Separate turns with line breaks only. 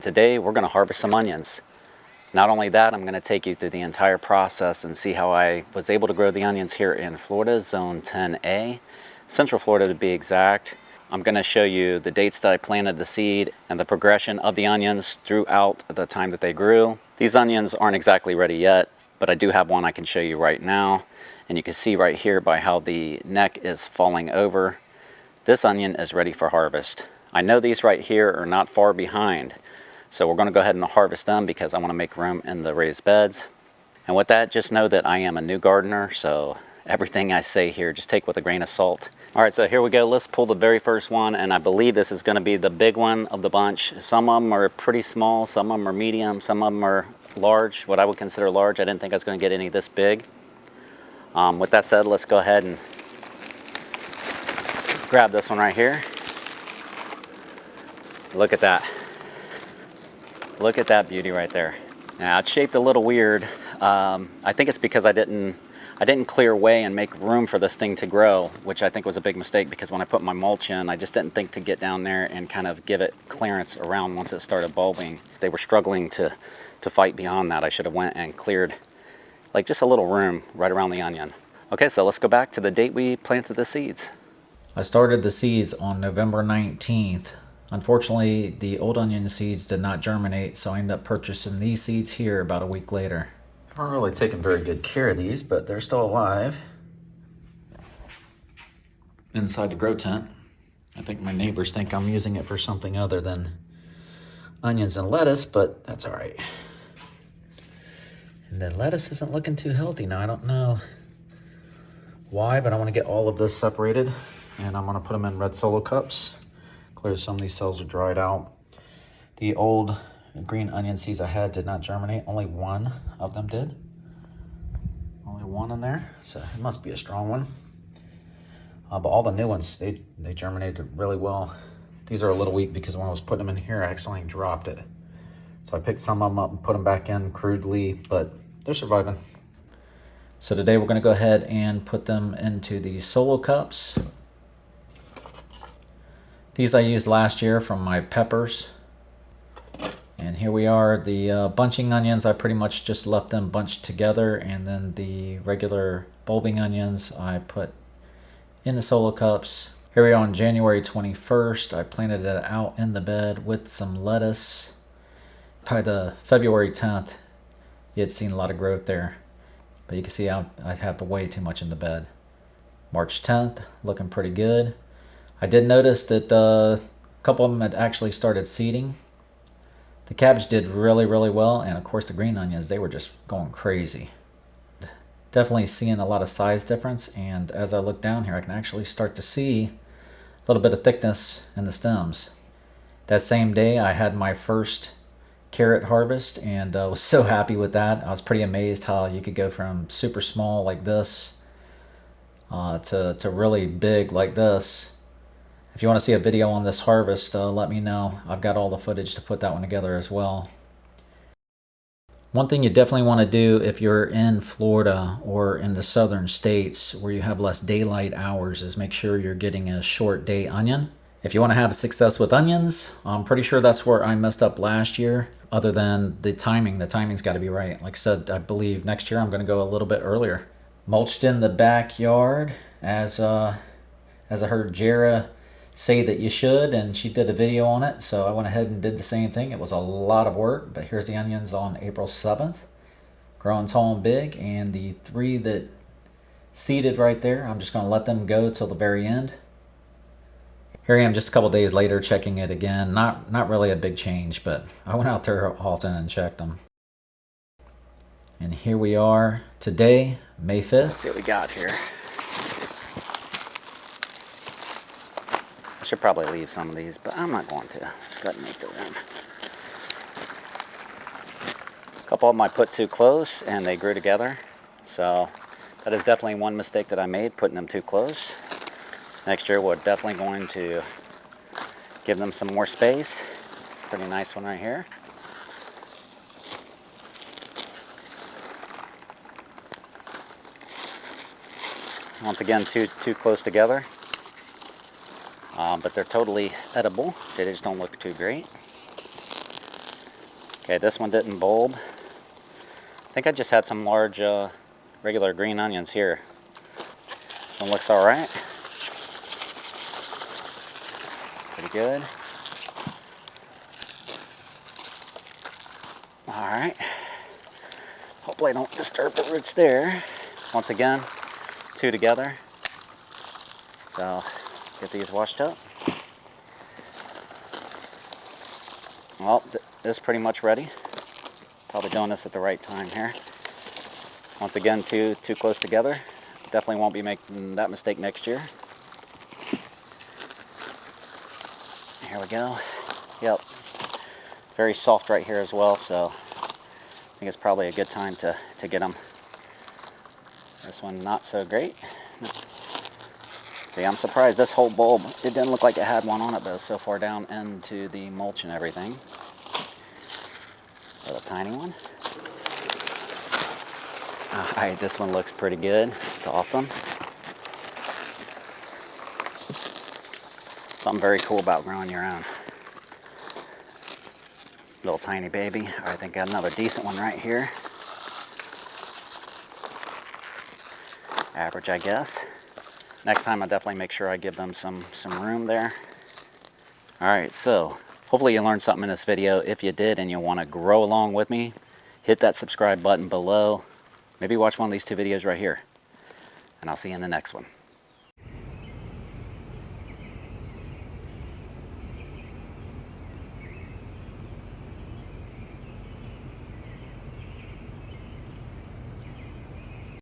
Today we're going to harvest some onions. Not only that, I'm going to take you through the entire process and see how I was able to grow the onions here in Florida, Zone 10A, Central Florida to be exact. I'm going to show you the dates that I planted the seed and the progression of the onions throughout the time that they grew. These onions aren't exactly ready yet, but I do have one I can show you right now. And you can see right here by how the neck is falling over. This onion is ready for harvest. I know these right here are not far behind. So we're going to go ahead and harvest them because I want to make room in the raised beds. And with that, just know that I am a new gardener, so everything I say here, just take with a grain of salt. All right, so here we go. Let's pull the very first one, and I believe this is going to be the big one of the bunch. Some of them are pretty small, some of them are medium, some of them are large, what I would consider large. I didn't think I was going to get any this big. With that said, let's go ahead and grab this one right here. Look at that. Look at that beauty right there. Now it's shaped a little weird. I think it's because I didn't clear away and make room for this thing to grow, which I think was a big mistake because when I put my mulch in, I just didn't think to get down there and kind of give it clearance around once it started bulbing. They were struggling to fight beyond that. I should have went and cleared like just a little room right around the onion. Okay, so let's go back to the date we planted the seeds.
I started the seeds on November 19th. Unfortunately, the old onion seeds did not germinate, so I ended up purchasing these seeds here about a week later.
I haven't really taken very good care of these, but they're still alive. Inside the grow tent. I think my neighbors think I'm using it for something other than onions and lettuce, but that's all right. And the lettuce isn't looking too healthy now. I don't know why, but I want to get all of this separated, and I'm going to put them in red solo cups. Clear some of these cells are dried out. The old green onion seeds I had did not germinate. Only one of them did. Only one in there, so it must be a strong one. But all the new ones, they germinated really well. These are a little weak because when I was putting them in here, I accidentally dropped it. So I picked some of them up and put them back in crudely, but they're surviving.
So today we're going to go ahead and put them into these solo cups. These I used last year from my peppers. And here we are, the bunching onions, I pretty much just left them bunched together, and then the regular bulbing onions I put in the solo cups. Here we are on January 21st. I planted it out in the bed with some lettuce. By the February 10th, you had seen a lot of growth there. But you can see I have way too much in the bed. March 10th, looking pretty good. I did notice that a couple of them had actually started seeding. The cabbage did really, really well, and of course the green onions, they were just going crazy. Definitely seeing a lot of size difference, and as I look down here, I can actually start to see a little bit of thickness in the stems. That same day, I had my first carrot harvest, and was so happy with that. I was pretty amazed how you could go from super small like this to really big like this. If you want to see a video on this harvest, let me know. I've got all the footage to put that one together as well. One thing you definitely want to do if you're in Florida or in the southern states where you have less daylight hours is make sure you're getting a short day onion. If you want to have success with onions, I'm pretty sure that's where I messed up last year, other than the timing. The timing's got to be right. Like I said, I believe next year I'm going to go a little bit earlier. Mulched in the backyard as I heard Jara say that you should, and she did a video on it, so I went ahead and did the same thing. It was a lot of work, but here's the onions on April 7th, growing tall and big, and the 3 that seeded right there, I'm just going to let them go till the very end. Here I am just a couple days later checking it again. Not really a big change, but I went out there often and checked them. And here we are today, May 5th.
Let's see what we got here. I should probably leave some of these, but I'm not going to. Just go ahead and make the room. A couple of them I put too close and they grew together. So that is definitely one mistake that I made, putting them too close. Next year we're definitely going to give them some more space. Pretty nice one right here. Once again, too close together. But they're totally edible. They just don't look too great. Okay, this one didn't bulb. I think I just had some large regular green onions here. This one looks all right. Pretty good. All right. Hopefully I don't disturb the roots there. Once again, 2 together. So get these washed up. Well, this is pretty much ready. Probably doing this at the right time here. Once again, too close together. Definitely won't be making that mistake next year. Here we go. Yep. Very soft right here as well, so I think it's probably a good time to get them. This one not so great. See, I'm surprised this whole bulb, it didn't look like it had one on it, but it was so far down into the mulch and everything. Little tiny one. Alright, this one looks pretty good. It's awesome. Something very cool about growing your own. Little tiny baby. Alright, I think I got another decent one right here. Average, I guess. Next time I'll definitely make sure I give them some room there. Alright, so hopefully you learned something in this video. If you did and you want to grow along with me, hit that subscribe button below. Maybe watch one of these 2 videos right here. And I'll see you in the next one.